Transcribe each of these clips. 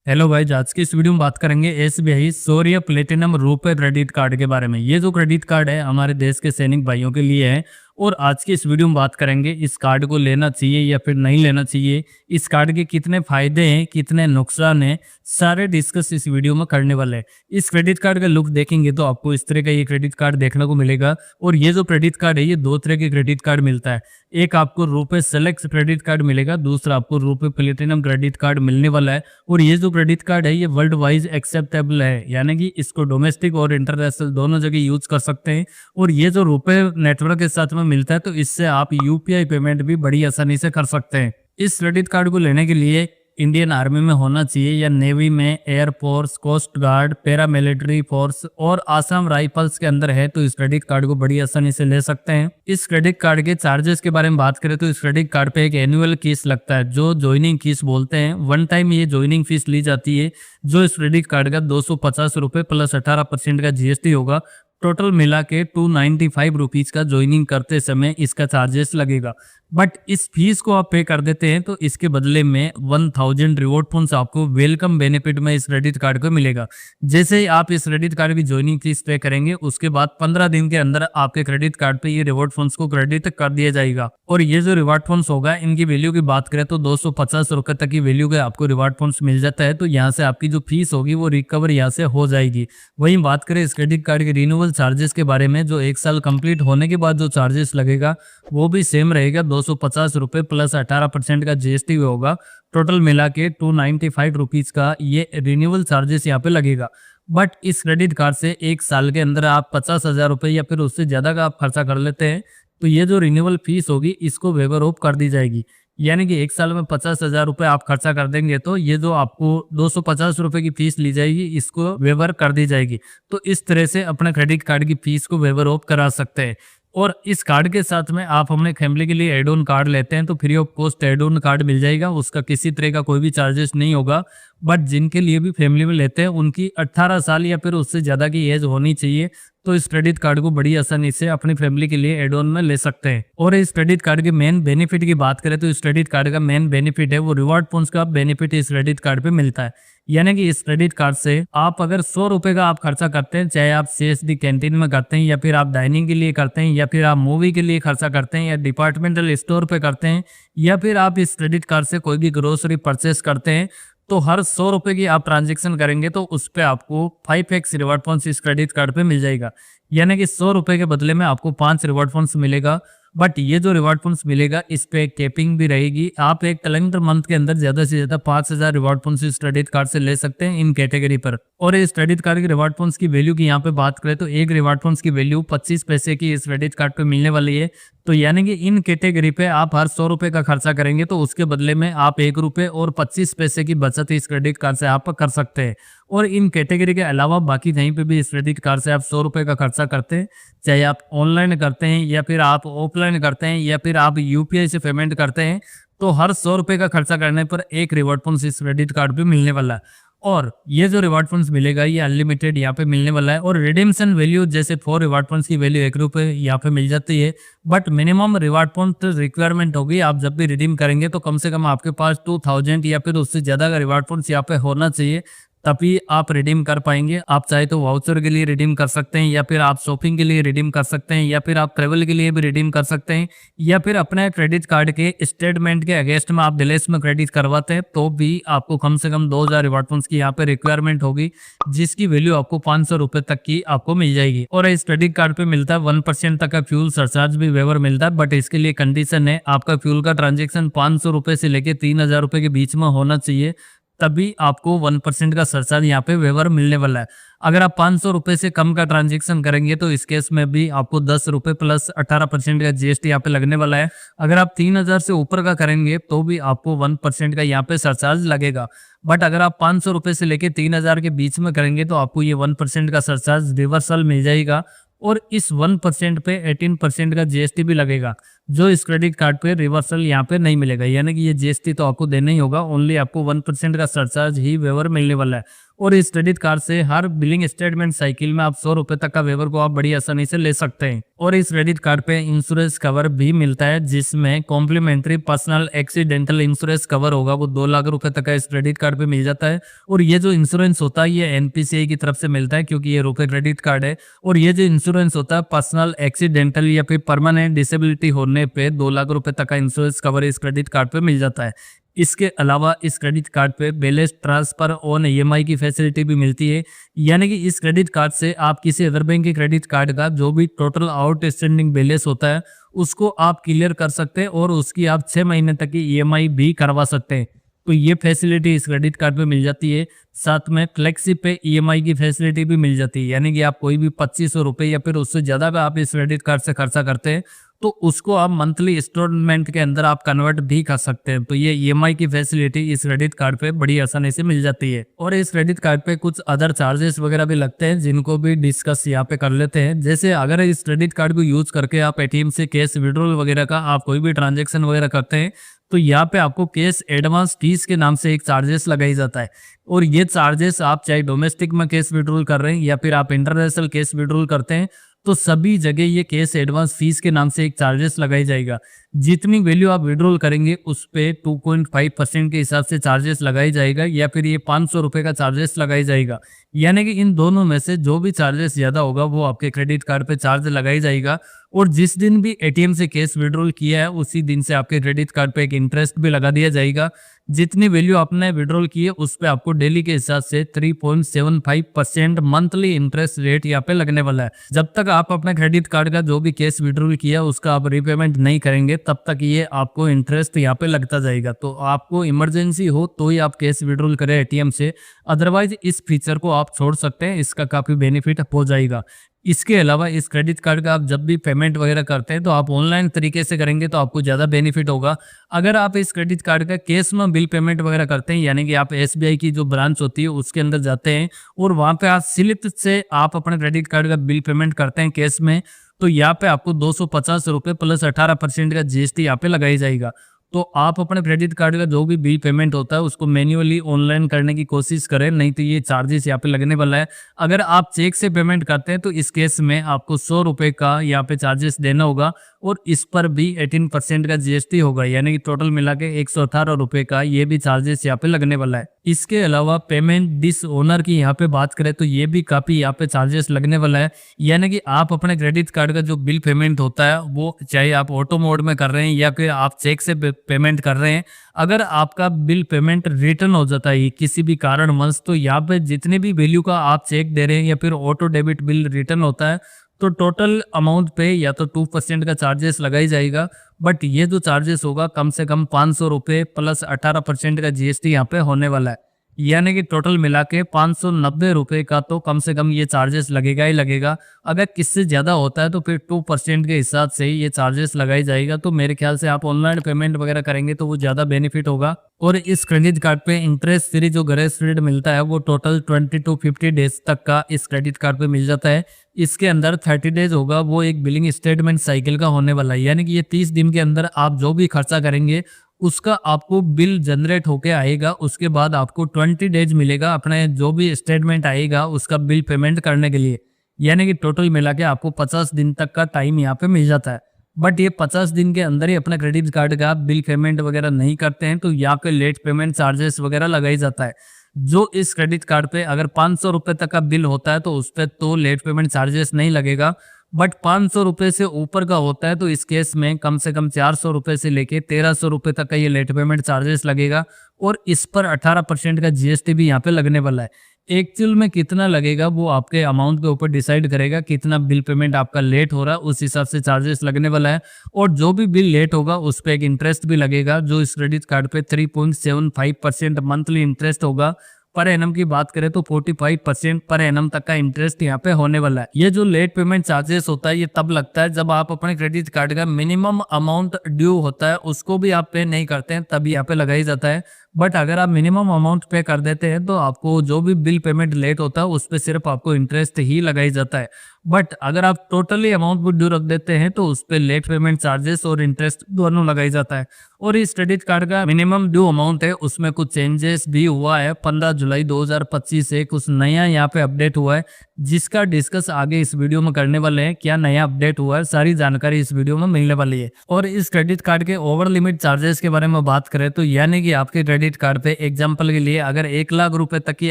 Hello भाई, आज की इस वीडियो में बात करेंगे एसबीआई शौर्य प्लेटिनम रुपए क्रेडिट कार्ड के बारे में। ये जो क्रेडिट कार्ड है हमारे देश के सैनिक भाइयों के लिए है। और आज की इस वीडियो में बात करेंगे इस कार्ड को लेना चाहिए या फिर नहीं लेना चाहिए, इस कार्ड के कितने फायदे हैं, कितने नुकसान हैं, सारे डिस्कस इस वीडियो में करने वाले हैं। इस क्रेडिट कार्ड का लुक देखेंगे तो आपको इस तरह का ये क्रेडिट कार्ड देखने को मिलेगा। और ये जो क्रेडिट कार्ड है ये दो तरह के क्रेडिट कार्ड मिलता है। एक आपको रुपए सेलेक्ट क्रेडिट कार्ड मिलेगा, दूसरा आपको रुपए प्लेटिनम क्रेडिट कार्ड मिलने वाला है। और ये जो क्रेडिट कार्ड है ये वर्ल्ड वाइज एक्सेप्टेबल है, यानी कि इसको डोमेस्टिक और इंटरनेशनल दोनों जगह यूज कर सकते हैं। और ये जो रुपए नेटवर्क के साथ में मिलता है तो इससे आप यूपीआई पेमेंट भी बड़ी आसानी से कर सकते हैं। इस क्रेडिट कार्ड को लेने के लिए इंडियन आर्मी में होना चाहिए या नेवी में, air force, coast guard, paramilitary force और आसाम राइफल्स के अंदर है तो इस क्रेडिट कार्ड को बड़ी आसानी से ले सकते हैं। इस क्रेडिट कार्ड के चार्जेस के बारे में बात करें तो इस क्रेडिट कार्ड पे एक एनुअल फीस लगता है जो ज्वाइनिंग फीस बोलते हैं। वन टाइम ये ज्वाइनिंग फीस ली जाती है जो इस क्रेडिट कार्ड का 250 रुपए प्लस 18% का जीएसटी होगा। टोटल मिला के 295 रुपीज का ज्वाइनिंग करते समय इसका चार्जेस लगेगा। बट इस फीस को आप पे कर देते हैं तो इसके बदले में 1000 रिवॉर्ड पॉइंट्स आपको वेलकम बेनिफिट में इस क्रेडिट कार्ड को मिलेगा। जैसे ही आप इस क्रेडिट कार्ड की ज्वाइनिंग फीस पे करेंगे उसके बाद 15 दिन के अंदर आपके क्रेडिट कार्ड पे ये रिवॉर्ड फंड्स को क्रेडिट कर दिया जाएगा। और ये जो रिवॉर्ड फंड्स होगा इनकी वैल्यू की बात करें तो 250 रुपए तक की वैल्यू के आपको रिवॉर्ड फंड्स मिल जाता है। तो यहाँ से आपकी जो फीस होगी वो रिकवर यहाँ से हो जाएगी। वहीं बात करें इस क्रेडिट कार्ड के रिन्यूअल चार्जेस के बारे में, जो 1 साल कंप्लीट होने के बाद जो चार्जेस लगेगा वो भी सेम रहेगा, 250 रुपए प्लस 18% का जीएसटी होगा। टोटल मिला के 295 रुपीज का ये रिन्यूअल चार्जेस यहाँ पे लगेगा। बट इस क्रेडिट कार्ड से 1 साल के अंदर आप 50,000 रुपए या फिर उससे ज्यादा का आप खर्चा कर लेते हैं तो ये जो रिन्यूअल फीस होगी इसको वेवर ऑफ कर दी जाएगी। यानी कि 1 साल में 50,000 रुपए आप खर्चा कर देंगे तो ये जो आपको 250 रुपए की फीस ली जाएगी इसको वेवर कर दी जाएगी। तो इस तरह से अपने क्रेडिट कार्ड की फीस को वेवर ऑफ करा सकते हैं। और इस कार्ड के साथ में आप अपने फैमिली के लिए एड ऑन कार्ड लेते हैं तो free of cost add on card मिल जाएगा, उसका किसी तरह का कोई भी चार्जेस नहीं होगा। बट जिनके लिए भी फैमिली में लेते हैं उनकी 18 साल या फिर उससे ज़्यादा की एज होनी चाहिए तो इस क्रेडिट कार्ड को बड़ी आसानी से अपनी फैमिली के लिए एड ऑन में ले सकते हैं। और इस क्रेडिट कार्ड के मेन बेनिफिट की बात करें तो इस क्रेडिट कार्ड का मेन बेनिफिट है वो रिवॉर्ड पॉइंट्स का बेनिफिट इस क्रेडिट कार्ड पे मिलता है। यानी कि इस क्रेडिट कार्ड से आप अगर 100 रुपए का आप खर्चा करते हैं, चाहे आप सीएसडी कैंटीन में करते हैं या फिर आप डाइनिंग के लिए करते हैं या फिर आप मूवी के लिए खर्चा करते हैं या डिपार्टमेंटल स्टोर पे करते हैं या फिर आप इस क्रेडिट कार्ड से कोई भी ग्रोसरी परचेस करते हैं तो हर 100 रुपए की आप ट्रांजेक्शन करेंगे तो उस पर आपको 5x रिवॉर्ड पॉइंट्स इस क्रेडिट कार्ड पे मिल जाएगा। यानी कि 100 रुपए के बदले में आपको 5 रिवॉर्ड पॉइंट्स मिलेगा। बट ये जो रिवॉर्ड पॉइंट्स मिलेगा इस पे एक कैपिंग भी रहेगी। आप एक कैलेंडर मंथ के अंदर ज्यादा से ज्यादा 5000 रिवॉर्ड पॉइंट्स इस क्रेडिट कार्ड से ले सकते हैं इन कैटेगरी पर। और इस क्रेडिट कार्ड के रिवॉर्ड पॉइंट्स की वैल्यू की यहाँ पे बात करें तो एक रिवॉर्ड पॉइंट्स की वैल्यू 25 पैसे की इस क्रेडिट कार्ड पे मिलने वाली है। तो यानी कि इन कैटेगरी पे आप हर 100 रुपए का खर्चा करेंगे तो उसके बदले में आप 1 रुपए और 25 पैसे की बचत इस क्रेडिट कार्ड से आप कर सकते हैं। और इन कैटेगरी के अलावा बाकी कहीं पे भी इस क्रेडिट कार्ड से आप 100 रुपए का खर्चा करते हैं, चाहे आप ऑनलाइन करते हैं या फिर आप ऑफलाइन करते हैं या फिर आप यूपीआई से पेमेंट करते हैं, तो हर 100 रुपए का खर्चा करने पर एक रिवॉर्ड पॉइंट्स इस क्रेडिट कार्ड पे मिलने वाला है। और ये जो रिवॉर्ड पॉइंट्स मिलेगा ये अनलिमिटेड यहाँ पे मिलने वाला है। और रिडीम्शन वैल्यू जैसे 4 रिवॉर्ड पॉइंट्स की वैल्यू 1 रुपए यहाँ पे मिल जाती है। But minimum reward point requirement होगी, आप जब भी रिडीम करेंगे तो कम से कम आपके पास 2000 या फिर उससे ज्यादा का रिवॉर्ड पॉइंट्स यहाँ पे होना चाहिए, तभी आप रिडीम कर पाएंगे। आप चाहे तो वाउचर के लिए रिडीम कर सकते हैं या फिर आप शॉपिंग के लिए रिडीम कर सकते हैं या फिर आप ट्रेवल के लिए भी रिडीम कर सकते हैं या फिर अपने क्रेडिट कार्ड के स्टेटमेंट के अगेंस्ट में आप डिलेस में क्रेडिट करवाते हैं तो भी आपको कम से कम 2000 रिवॉर्ड पॉइंट्स की यहाँ पे रिक्वायरमेंट होगी, जिसकी वैल्यू आपको 500 रुपए तक की आपको मिल जाएगी। और इस क्रेडिट कार्ड पे मिलता है 1% तक का फ्यूल सरचार्ज भी वेवर मिलता है। बट इसके लिए कंडीशन है आपका फ्यूल का ट्रांजेक्शन 500 रुपए से लेके 3000 रुपए के बीच में होना चाहिए, तभी आपको 1% का सरचार्ज यहाँ पे वेवर मिलने वाला है। अगर आप 500 रुपए से कम का ट्रांजेक्शन करेंगे तो इस केस में भी आपको 10 रुपए प्लस 18% का जीएसटी यहाँ पे लगने वाला है। अगर आप 3000 से ऊपर का करेंगे तो भी आपको 1% का यहाँ पे सरचार्ज लगेगा। बट अगर आप 500 रुपए से लेके 3000 के बीच में करेंगे तो आपको ये 1% का सरचार्ज रिवर्सल मिल जाएगा। और इस 1% पे 18% का जीएसटी भी लगेगा, जो इस क्रेडिट कार्ड पे रिवर्सल यहाँ पे नहीं मिलेगा। यानी कि ये जीएसटी तो आपको देना ही होगा, ओनली आपको 1% का सरचार्ज ही वेवर मिलने वाला है। और इस क्रेडिट कार्ड से हर बिलिंग स्टेटमेंट साइकिल में आप 100 रुपए तक का वेवर को आप बड़ी आसानी से ले सकते हैं। और इस क्रेडिट कार्ड पे इंश्योरेंस कवर भी मिलता है, जिसमें complimentary personal accidental insurance cover होगा वो 2 लाख रुपए तक का इस क्रेडिट कार्ड पे मिल जाता है। और ये जो इंश्योरेंस होता है ये एनपीसीआई की तरफ से मिलता है, क्योंकि ये रुपए क्रेडिट कार्ड है। और ये जो इंश्योरेंस होता है पर्सनल एक्सीडेंटल या फिर परमानेंट डिसेबिलिटी होने पे 2 लाख रुपए तक का इंश्योरेंस कवर इस क्रेडिट कार्ड पे मिल जाता है। इसके अलावा इस क्रेडिट कार्ड पे बैलेंस ट्रांसफर ऑन ईएमआई की फैसिलिटी भी मिलती है, यानी कि इस क्रेडिट कार्ड से आप किसी अदर बैंक के क्रेडिट कार्ड का जो भी टोटल आउटस्टैंडिंग बैलेंस होता है उसको आप क्लियर कर सकते हैं और उसकी आप 6 महीने तक की ईएमआई भी करवा सकते हैं। तो ये फैसिलिटी इस क्रेडिट कार्ड पे मिल जाती है। साथ में फ्लेक्सी पे ईएमआई की फैसिलिटी भी मिल जाती है, यानी कि आप कोई भी 2500 रुपये या फिर उससे ज़्यादा भी आप इस क्रेडिट कार्ड से खर्चा करते हैं तो उसको आप मंथली इंस्टॉलमेंट के अंदर आप कन्वर्ट भी कर सकते हैं। तो ये ईएमआई की फैसिलिटी इस क्रेडिट कार्ड पे बड़ी आसानी से मिल जाती है। और इस क्रेडिट कार्ड पे कुछ अदर चार्जेस वगैरह भी लगते हैं, जिनको भी डिस्कस यहाँ पे कर लेते हैं। जैसे अगर इस क्रेडिट कार्ड को यूज करके आप एटीएम से कैश विड्रॉल वगैरह का आप कोई भी ट्रांजेक्शन वगैरह करते हैं तो यहाँ पे आपको कैश एडवांस फीस के नाम से एक चार्जेस लगाई जाता है। और ये चार्जेस आप चाहे डोमेस्टिक में कैश विड्रॉल कर रहे हैं या फिर आप इंटरनेशनल कैश विड्रॉल करते हैं तो सभी जगह ये कैश एडवांस फीस के नाम से एक चार्जेस लगाई जाएगा। जितनी वैल्यू आप विड्रॉल करेंगे उस पे 2.5% के हिसाब से चार्जेस लगाई जाएगा या फिर ये 500 रुपए का चार्जेस लगाई जाएगा। यानी कि इन दोनों में से जो भी चार्जेस ज्यादा होगा वो आपके क्रेडिट कार्ड पे चार्ज लगाई जाएगा। और जिस दिन भी एटीएम से कैश विड्रॉल किया है उसी दिन से आपके क्रेडिट कार्ड पे एक इंटरेस्ट भी लगा दिया जाएगा। जितनी वैल्यू आपने विड्रॉल की है उस पे आपको डेली के हिसाब से 3.75% मंथली इंटरेस्ट रेट यहाँ पे लगने वाला है। जब तक आप अपने क्रेडिट कार्ड का जो भी कैश विड्रॉल किया उसका आप रीपेमेंट नहीं करेंगे तब तक ये आपको इंटरेस्ट यहाँ पे लगता जाएगा। तो आपको इमरजेंसी हो तो ही आप कैश विड्रॉल करें एटीएम से, अदरवाइज इस फीचर को आप छोड़ सकते हैं, इसका काफी बेनिफिट हो जाएगा। इसके अलावा इस क्रेडिट कार्ड का आप जब भी पेमेंट वगैरह करते हैं तो आप ऑनलाइन तरीके से करेंगे तो आपको ज़्यादा बेनिफिट होगा। अगर आप इस क्रेडिट कार्ड का कैश में बिल पेमेंट वगैरह करते हैं, यानी कि आप एसबीआई की जो ब्रांच होती है उसके अंदर जाते हैं और वहाँ पे आप स्लिप से आप अपने क्रेडिट कार्ड का बिल पेमेंट करते हैं कैश में, तो यहाँ पे आपको 250 रुपये प्लस 18% का जीएसटी यहाँ पे लगाई जाएगा। तो आप अपने क्रेडिट कार्ड का जो भी बिल पेमेंट होता है उसको मैन्युअली ऑनलाइन करने की कोशिश करें, नहीं तो ये चार्जेस यहाँ पे लगने वाला है। अगर आप चेक से पेमेंट करते हैं तो इस केस में आपको 100 रुपये का यहाँ पे चार्जेस देना होगा और इस पर भी 18% का जीएसटी होगा, यानी कि टोटल मिला के 118 रुपये का ये भी चार्जेस यहाँ पे लगने वाला है। इसके अलावा पेमेंट डिस ओनर की यहाँ पे बात करें तो ये भी काफी यहाँ पे चार्जेस लगने वाला है, यानी कि आप अपने क्रेडिट कार्ड का जो बिल पेमेंट होता है वो चाहे आप ऑटो मोड में कर रहे हैं या फिर आप चेक से पेमेंट कर रहे हैं, अगर आपका बिल पेमेंट रिटर्न हो जाता है किसी भी कारणवश तो यहाँ पे जितने भी वैल्यू का आप चेक दे रहे हैं या फिर ऑटो डेबिट बिल रिटर्न होता है तो टोटल अमाउंट पे या तो 2% का चार्जेस लगाई जाएगा। बट ये जो चार्जेस होगा कम से कम 500 रुपये प्लस 18% का जीएसटी यहाँ पे होने वाला है, यानी कि टोटल मिला के 590 रुपये का तो कम से कम ये चार्जेस लगेगा ही लगेगा। अगर किससे ज़्यादा होता है तो फिर 2% के हिसाब से ये चार्जेस लगाई जाएगा। तो मेरे ख्याल से आप ऑनलाइन पेमेंट वगैरह करेंगे तो वो ज़्यादा बेनिफिट होगा। और इस क्रेडिट कार्ड पे इंटरेस्ट फ्री जो ग्रेस पीरियड मिलता है वो टोटल 20 to 50 डेज तक का इस क्रेडिट कार्ड पे मिल जाता है। इसके अंदर 30 डेज होगा वो एक बिलिंग स्टेटमेंट साइकिल का होने वाला है, यानी कि ये 30 दिन के अंदर आप जो भी खर्चा करेंगे उसका आपको बिल जनरेट होके आएगा। उसके बाद आपको 20 डेज मिलेगा अपने जो भी स्टेटमेंट आएगा उसका बिल पेमेंट करने के लिए, यानी कि टोटल मिला के आपको 50 दिन तक का टाइम यहाँ पे मिल जाता है। बट ये 50 दिन के अंदर ही अपना क्रेडिट कार्ड का बिल पेमेंट वगैरह नहीं करते हैं तो यहाँ पे लेट पेमेंट चार्जेस वगैरह लगाई जाता है। जो इस क्रेडिट कार्ड पे अगर 500 रुपये तक का बिल होता है तो उस पर तो लेट पेमेंट चार्जेस नहीं लगेगा, बट 500 रुपये से ऊपर का होता है तो इस केस में कम से कम 400 रुपये से लेके 1300 रुपये तक का ये लेट पेमेंट चार्जेस लगेगा और इस पर 18% का जीएसटी भी यहाँ पे लगने वाला है। एक्चुअल में कितना लगेगा वो आपके अमाउंट के ऊपर डिसाइड करेगा, कितना बिल पेमेंट आपका लेट हो रहा है उस हिसाब से चार्जेस लगने वाला है। और जो भी बिल लेट होगा उस पर एक इंटरेस्ट भी लगेगा जो इस क्रेडिट कार्ड पे 3.75% मंथली इंटरेस्ट होगा। पर एनम की बात करें तो 45% पर एनम तक का इंटरेस्ट यहाँ पे होने वाला है। ये जो लेट पेमेंट चार्जेस होता है ये तब लगता है जब आप अपने क्रेडिट कार्ड का मिनिमम अमाउंट ड्यू होता है उसको भी आप पे नहीं करते हैं, तभी यहाँ पे लगाई जाता है। बट अगर आप मिनिमम अमाउंट पे कर देते हैं तो आपको जो भी बिल पेमेंट लेट होता है उस पे सिर्फ आपको इंटरेस्ट ही लगाई जाता है। बट अगर आप टोटली अमाउंट भी ड्यू रख देते हैं तो उस पे लेट पेमेंट चार्जेस और इंटरेस्ट दोनों लगाई जाता है। और इस क्रेडिट कार्ड का मिनिमम ड्यू अमाउंट है उसमें कुछ चेंजेस भी हुआ है। 15 जुलाई 2025 से कुछ नया यहाँ पे अपडेट हुआ है, जिसका डिस्कस आगे इस वीडियो में करने वाले हैं। क्या नया अपडेट हुआ है सारी जानकारी इस वीडियो में मिलने वाली है। और इस क्रेडिट कार्ड के ओवर लिमिट चार्जेस के बारे में बात करें तो यानी कि आपके क्रेडिट कार्ड पे एग्जांपल के लिए अगर 1 लाख रुपए तक की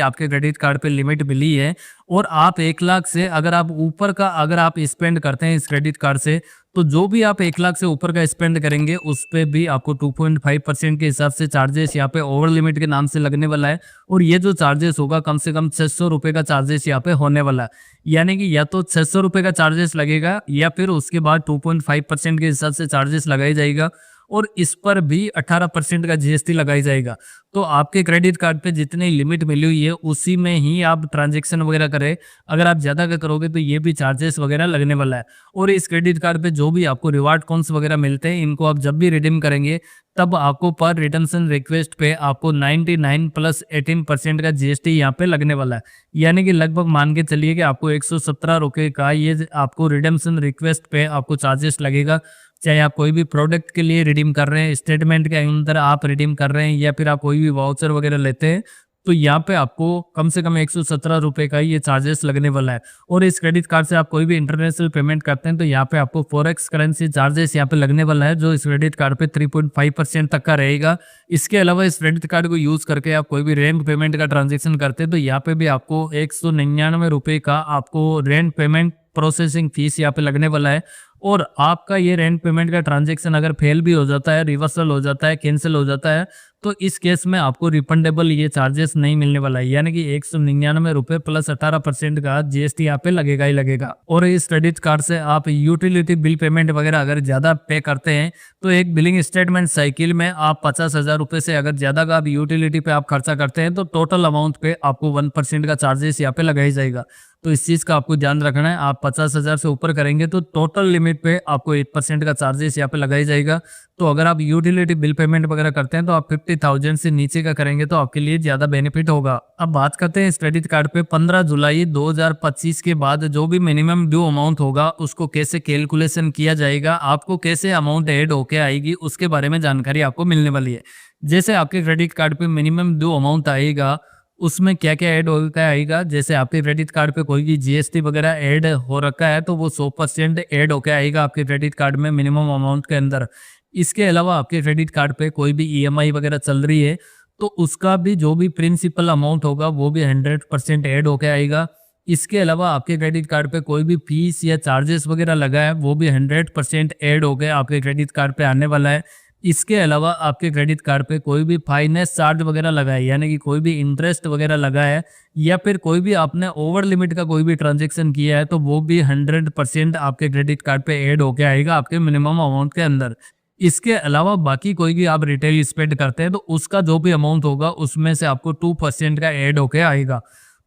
आपके क्रेडिट कार्ड पे लिमिट मिली है और आप 1 लाख से अगर आप ऊपर का अगर आप स्पेंड करते हैं इस क्रेडिट कार्ड से, तो जो भी आप 1 लाख से ऊपर का स्पेंड करेंगे उस पे भी आपको 2.5% के हिसाब से चार्जेस यहाँ पे ओवर लिमिट के नाम से लगने वाला है। और ये जो चार्जेस होगा कम से कम 600 रुपए का चार्जेस यहाँ पे होने वाला है। यानी कि या तो 600 रुपए का चार्जेस लगेगा या फिर उसके बाद 2.5% के हिसाब से चार्जेस लगाई जाएगा और इस पर भी 18% का जीएसटी लगाई जाएगा। तो आपके क्रेडिट कार्ड पे जितनी लिमिट मिली हुई है उसी में ही आप ट्रांजैक्शन वगैरह करें। अगर आप ज़्यादा का करोगे तो ये भी चार्जेस वगैरह लगने वाला है। और इस क्रेडिट कार्ड पे जो भी आपको रिवार्ड कॉइन्स वगैरह मिलते हैं इनको आप जब भी रिडीम करेंगे तब आपको पर रिडम्पशन रिक्वेस्ट पे आपको 99 प्लस 18% का जीएसटी यहाँ पे लगने वाला है। यानी कि लगभग मान के चलिए कि आपको 117 रुपये का ये आपको रिडम्पशन रिक्वेस्ट पे आपको चार्जेस लगेगा। चाहे आप कोई भी प्रोडक्ट के लिए रिडीम कर रहे हैं, स्टेटमेंट के अंदर आप रिडीम कर रहे हैं या फिर आप कोई भी वाउचर वगैरह लेते हैं तो यहाँ पे आपको कम से कम 117 रुपये का ये चार्जेस लगने वाला है। और इस क्रेडिट कार्ड से आप कोई भी इंटरनेशनल पेमेंट करते हैं तो यहाँ पे आपको फॉरेक्स करेंसी चार्जेस यहाँ पे लगने वाला है जो इस क्रेडिट कार्ड पे 3.5% तक का रहेगा। इसके अलावा इस क्रेडिट कार्ड को यूज करके आप कोई भी रेंट पेमेंट का ट्रांजेक्शन करते हैं तो यहाँ पे भी आपको 199 रुपये का आपको रेंट पेमेंट प्रोसेसिंग फीस यहाँ पे लगने वाला है। और आपका ये रेंट पेमेंट का ट्रांजैक्शन अगर फेल भी हो जाता है, रिवर्सल हो जाता है, कैंसिल हो जाता है तो इस केस में आपको रिफंडेबल ये चार्जेस नहीं मिलने वाला है। यानी कि 199 रुपये प्लस 18% का जीएसटी यहाँ पे लगेगा ही लगेगा। और इस क्रेडिट कार्ड से आप यूटिलिटी बिल पेमेंट वगैरह अगर ज्यादा पे करते हैं तो एक बिलिंग स्टेटमेंट साइकिल में आप 50,000 रुपये से अगर ज्यादा का आप यूटिलिटी पे आप खर्चा करते हैं तो टोटल अमाउंट पे आपको 1% का चार्जेस यहाँ पे लगाया जाएगा। तो इस चीज का आपको ध्यान रखना है। आप 50,000 से ऊपर करेंगे तो टोटल लिमिट पे आपको 8% का चार्जेस यहाँ पे लगाया जाएगा। तो अगर आप यूटिलिटी बिल पेमेंट वगैरह करते हैं तो आप 50,000 से नीचे का करेंगे तो आपके लिए ज्यादा बेनिफिट होगा। अब बात करते हैं इस क्रेडिट कार्ड पे 15 जुलाई 2025 के बाद जो भी मिनिमम ड्यू अमाउंट होगा उसको कैसे कैलकुलेशन किया जाएगा, आपको कैसे अमाउंट ऐड होके आएगी उसके बारे में जानकारी आपको मिलने वाली है। जैसे आपके क्रेडिट कार्ड पे मिनिमम ड्यू अमाउंट आएगा उसमें क्या क्या ऐड होकर आएगा। जैसे आपके क्रेडिट कार्ड पे कोई भी जीएसटी वगैरह ऐड हो रखा है तो वो 100% ऐड होकर आएगा आपके क्रेडिट कार्ड में मिनिमम अमाउंट के अंदर। इसके अलावा आपके क्रेडिट कार्ड पे कोई भी ईएमआई वगैरह चल रही है तो उसका भी जो भी प्रिंसिपल अमाउंट होगा वो भी 100% ऐड होकर आएगा। इसके अलावा आपके क्रेडिट कार्ड पे कोई भी फीस या चार्जेस वगैरह लगा है वो भी 100% ऐड होकर आपके क्रेडिट कार्ड पे आने वाला है। इसके अलावा आपके क्रेडिट कार्ड पे कोई भी फाइनेंस चार्ज वगैरह लगा है यानी कि कोई भी इंटरेस्ट वगैरह लगा है या फिर कोई भी आपने ओवर लिमिट का कोई भी ट्रांजैक्शन किया है तो वो भी 100% आपके क्रेडिट कार्ड पे ऐड होके आएगा आपके मिनिमम अमाउंट के अंदर। इसके अलावा बाकी कोई भी आप रिटेल स्पेंड करते हैं तो उसका जो भी अमाउंट होगा उसमें से आपको 2% का ऐड होके आएगा।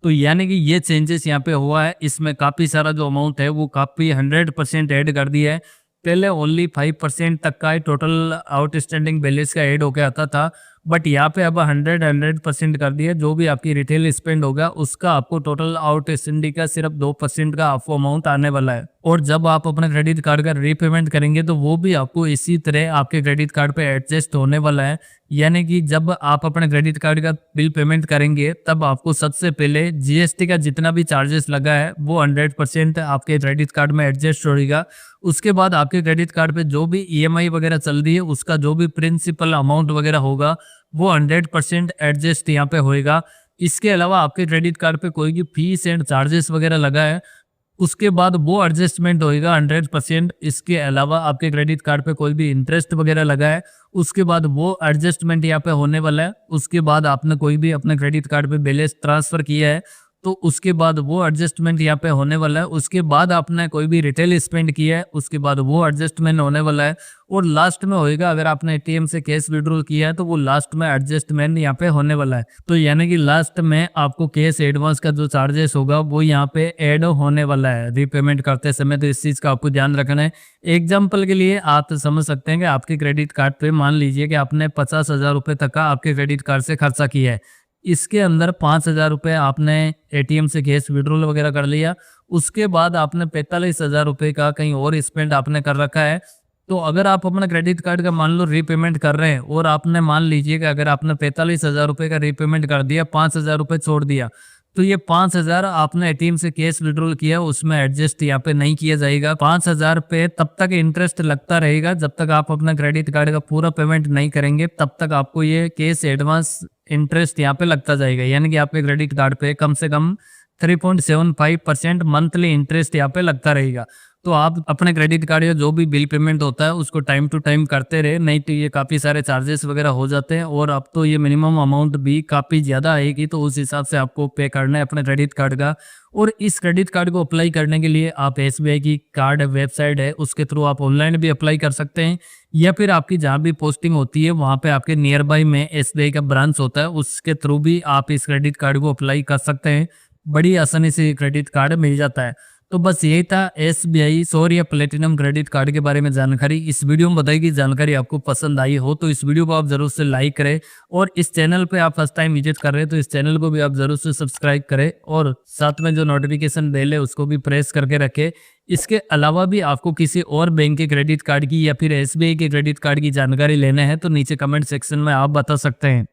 तो यानी कि ये चेंजेस यहाँ पे हुआ है। इसमें काफी सारा जो अमाउंट है वो काफी 100% ऐड कर दिया है। पहले ओनली 5% तक का टोटल आउटस्टैंडिंग बैलेंस का ऐड होकर आता था बट यहाँ पे अब 100% कर दिया। जो भी आपकी रिटेल स्पेंड होगा उसका आपको टोटल आउटस्टैंडिंग का सिर्फ 2% का आपको अमाउंट आने वाला है। और जब आप अपने क्रेडिट कार्ड का रीपेमेंट करेंगे तो वो भी आपको इसी तरह आपके क्रेडिट कार्ड पे एडजस्ट होने वाला है। यानी कि जब आप अपने क्रेडिट कार्ड का बिल पेमेंट करेंगे तब आपको सबसे पहले जीएसटी का जितना भी चार्जेस लगा है वो 100% आपके क्रेडिट कार्ड में एडजस्ट होगा। उसके बाद आपके क्रेडिट कार्ड पे जो भी ईएमआई वगैरह चल रही है उसका जो भी प्रिंसिपल अमाउंट वगैरह होगा वो 100% एडजस्ट यहाँ पे होएगा। इसके अलावा आपके क्रेडिट कार्ड पे कोई भी फीस एंड चार्जेस वगैरह लगा है उसके बाद वो एडजस्टमेंट होएगा 100%। इसके अलावा आपके क्रेडिट कार्ड पे कोई भी इंटरेस्ट वगैरह लगा है उसके बाद वो एडजस्टमेंट यहाँ पे होने वाला है। उसके बाद आपने कोई भी अपने क्रेडिट कार्ड पे बैलेंस ट्रांसफर किया है तो उसके बाद वो एडजस्टमेंट यहाँ पे होने वाला है। उसके बाद आपने कोई भी रिटेल स्पेंड किया है, उसके बाद वो एडजस्टमेंट होने वाला है और लास्ट में होएगा अगर आपने एटीएम से कैश विड्रॉल किया है तो वो लास्ट में एडजस्टमेंट यहाँ पे होने वाला है। तो यानी कि लास्ट में आपको कैश एडवांस का जो चार्जेस होगा वो यहाँ पे ऐड होने वाला है रीपेमेंट करते समय, तो इस चीज का आपको ध्यान रखना है। एग्जाम्पल के लिए आप समझ सकते हैं कि आपके क्रेडिट कार्ड पे मान लीजिए कि आपने 50,000 रुपए तक का आपके क्रेडिट कार्ड से खर्चा किया है। इसके अंदर 5,000 रुपये आपने एटीएम से कैश विड्रॉल वगैरह कर लिया, उसके बाद आपने 45,000 रुपये का कहीं और स्पेंड आपने कर रखा है। तो अगर आप अपना क्रेडिट कार्ड का मान लो रीपेमेंट कर रहे हैं और आपने मान लीजिए कि अगर आपने 45,000 रुपये का रीपेमेंट कर दिया, 5,000 रुपये छोड़ दिया, तो ये 5,000 आपने एटीएम से कैश विड्रॉल किया उसमें एडजस्ट यहाँ पे नहीं किया जाएगा। 5,000 पे तब तक इंटरेस्ट लगता रहेगा जब तक आप अपना क्रेडिट कार्ड का पूरा पेमेंट नहीं करेंगे, तब तक आपको ये कैश एडवांस इंटरेस्ट यहाँ पे लगता जाएगा। यानी कि आपके क्रेडिट कार्ड पे कम से कम 3.75% मंथली इंटरेस्ट यहाँ पे लगता रहेगा। तो आप अपने क्रेडिट कार्ड या जो भी बिल पेमेंट होता है उसको टाइम टू टाइम करते रहे, नहीं तो ये काफ़ी सारे चार्जेस वगैरह हो जाते हैं और अब तो ये मिनिमम अमाउंट भी काफ़ी ज़्यादा आएगी, तो उस हिसाब से आपको पे करना है अपने क्रेडिट कार्ड का। और इस क्रेडिट कार्ड को अप्लाई करने के लिए आप एसबीआई की कार्ड वेबसाइट है उसके थ्रू आप ऑनलाइन भी अप्लाई कर सकते हैं, या फिर आपकी जहाँ भी पोस्टिंग होती है वहाँ पे आपके नियर बाई में एसबीआई का ब्रांच होता है, उसके थ्रू भी आप इस क्रेडिट कार्ड को अप्लाई कर सकते हैं। बड़ी आसानी से क्रेडिट कार्ड मिल जाता है। तो बस यही था एसबीआई सौर्य प्लेटिनम क्रेडिट कार्ड के बारे में जानकारी। इस वीडियो में बताई गई जानकारी आपको पसंद आई हो तो इस वीडियो को आप जरूर से लाइक करें, और इस चैनल पे आप फर्स्ट टाइम विजिट कर रहे हैं तो इस चैनल को भी आप जरूर से सब्सक्राइब करें और साथ में जो नोटिफिकेशन बेल है उसको भी प्रेस करके रखें। इसके अलावा भी आपको किसी और बैंक के क्रेडिट कार्ड की या फिर एसबीआई के क्रेडिट कार्ड की जानकारी लेना है तो नीचे कमेंट सेक्शन में आप बता सकते हैं।